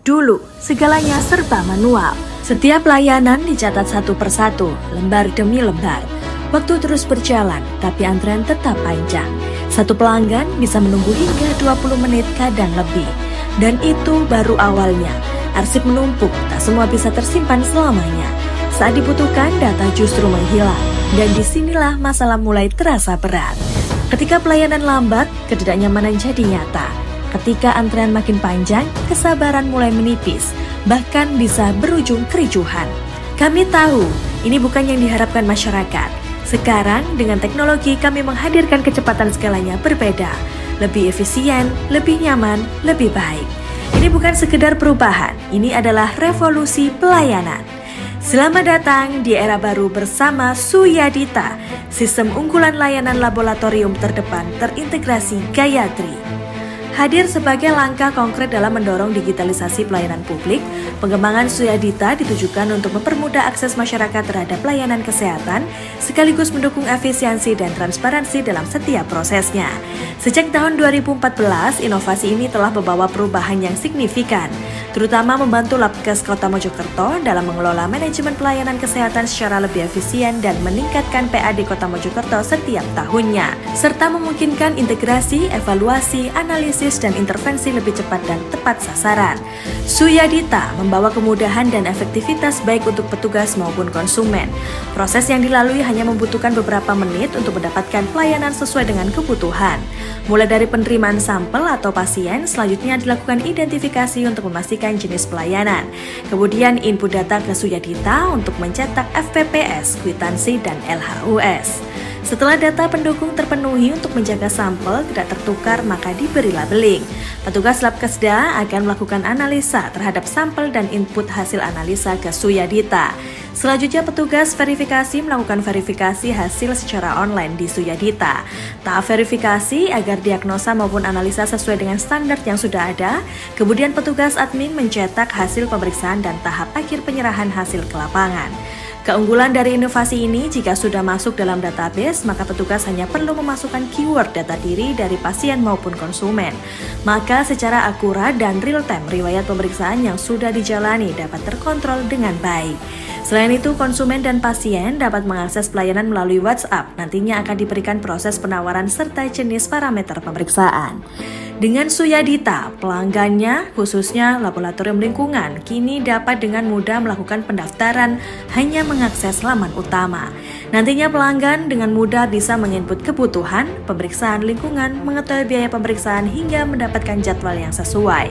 Dulu, segalanya serba manual. Setiap layanan dicatat satu persatu, lembar demi lembar. Waktu terus berjalan, tapi antrean tetap panjang. Satu pelanggan bisa menunggu hingga 20 menit kadang lebih. Dan itu baru awalnya. Arsip menumpuk, tak semua bisa tersimpan selamanya. Saat dibutuhkan, data justru menghilang. Dan disinilah masalah mulai terasa berat. Ketika pelayanan lambat, ketidaknyamanan jadi nyata. Ketika antrean makin panjang, kesabaran mulai menipis, bahkan bisa berujung kericuhan. Kami tahu, ini bukan yang diharapkan masyarakat. Sekarang, dengan teknologi kami menghadirkan kecepatan skalanya berbeda. Lebih efisien, lebih nyaman, lebih baik. Ini bukan sekedar perubahan, ini adalah revolusi pelayanan. Selamat datang di era baru bersama Suyadita, sistem unggulan layanan laboratorium terdepan terintegrasi Gayatri. Hadir sebagai langkah konkret dalam mendorong digitalisasi pelayanan publik, pengembangan Suyadita ditujukan untuk mempermudah akses masyarakat terhadap layanan kesehatan, sekaligus mendukung efisiensi dan transparansi dalam setiap prosesnya. Sejak tahun 2014, inovasi ini telah membawa perubahan yang signifikan, terutama membantu Labkes Kota Mojokerto dalam mengelola manajemen pelayanan kesehatan secara lebih efisien dan meningkatkan PAD Kota Mojokerto setiap tahunnya, serta memungkinkan integrasi, evaluasi, analisis, dan intervensi lebih cepat dan tepat sasaran. Suyadita membawa kemudahan dan efektivitas baik untuk petugas maupun konsumen. Proses yang dilalui hanya membutuhkan beberapa menit untuk mendapatkan pelayanan sesuai dengan kebutuhan. Mulai dari penerimaan sampel atau pasien, selanjutnya dilakukan identifikasi untuk memastikan jenis pelayanan. Kemudian input data ke Suyadita untuk mencetak FPPS, kwitansi, dan LHUS. Setelah data pendukung terpenuhi untuk menjaga sampel tidak tertukar, maka diberi labeling. Petugas Labkesda akan melakukan analisa terhadap sampel dan input hasil analisa ke Suyadita. Selanjutnya petugas verifikasi melakukan verifikasi hasil secara online di Suyadita. Tahap verifikasi agar diagnosa maupun analisa sesuai dengan standar yang sudah ada. Kemudian petugas admin mencetak hasil pemeriksaan dan tahap akhir penyerahan hasil ke lapangan. Keunggulan dari inovasi ini, jika sudah masuk dalam database, maka petugas hanya perlu memasukkan keyword data diri dari pasien maupun konsumen. Maka secara akurat dan real-time riwayat pemeriksaan yang sudah dijalani dapat terkontrol dengan baik. Selain itu, konsumen dan pasien dapat mengakses pelayanan melalui WhatsApp. Nantinya akan diberikan proses penawaran serta jenis parameter pemeriksaan. Dengan Suyadita, pelanggannya, khususnya laboratorium lingkungan, kini dapat dengan mudah melakukan pendaftaran hanya mengakses laman utama. Nantinya pelanggan dengan mudah bisa menginput kebutuhan, pemeriksaan lingkungan, mengetahui biaya pemeriksaan hingga mendapatkan jadwal yang sesuai.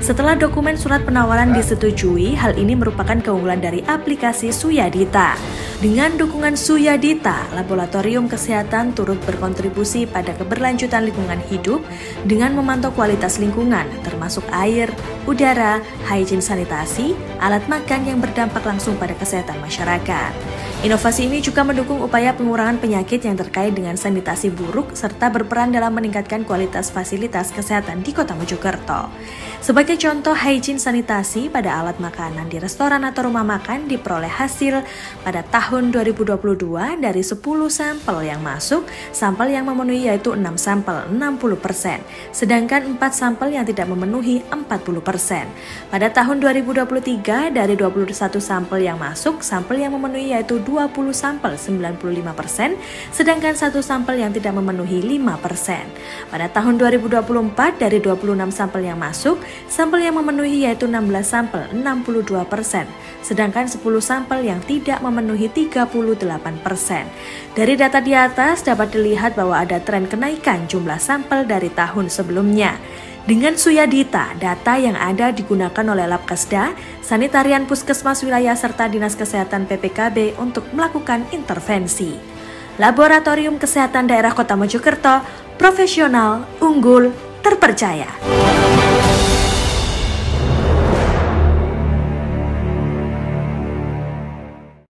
Setelah dokumen surat penawaran disetujui, hal ini merupakan keunggulan dari aplikasi Suyadita. Dengan dukungan Suyadita, laboratorium kesehatan turut berkontribusi pada keberlanjutan lingkungan hidup dengan memantau kualitas lingkungan, termasuk air, udara, hygiene sanitasi, alat makan yang berdampak langsung pada kesehatan masyarakat. Inovasi ini juga mendukung upaya pengurangan penyakit yang terkait dengan sanitasi buruk serta berperan dalam meningkatkan kualitas fasilitas kesehatan di Kota Mojokerto. Sebagai contoh, hygiene sanitasi pada alat makanan di restoran atau rumah makan diperoleh hasil pada tahun 2022 dari 10 sampel yang masuk, sampel yang memenuhi yaitu 6 sampel 60%, sedangkan 4 sampel yang tidak memenuhi 40%. Pada tahun 2023 dari 21 sampel yang masuk, sampel yang memenuhi yaitu 20 sampel 95%, sedangkan 1 sampel yang tidak memenuhi 5%. Pada tahun 2024 dari 26 sampel yang masuk, sampel yang memenuhi yaitu 16 sampel 62%, sedangkan 10 sampel yang tidak memenuhi 38%. Dari data di atas dapat dilihat bahwa ada tren kenaikan jumlah sampel dari tahun sebelumnya. Dengan Suyadita, data yang ada digunakan oleh Labkesda, Sanitarian Puskesmas Wilayah serta Dinas Kesehatan PPKB untuk melakukan intervensi. Laboratorium Kesehatan Daerah Kota Mojokerto, profesional, unggul, terpercaya.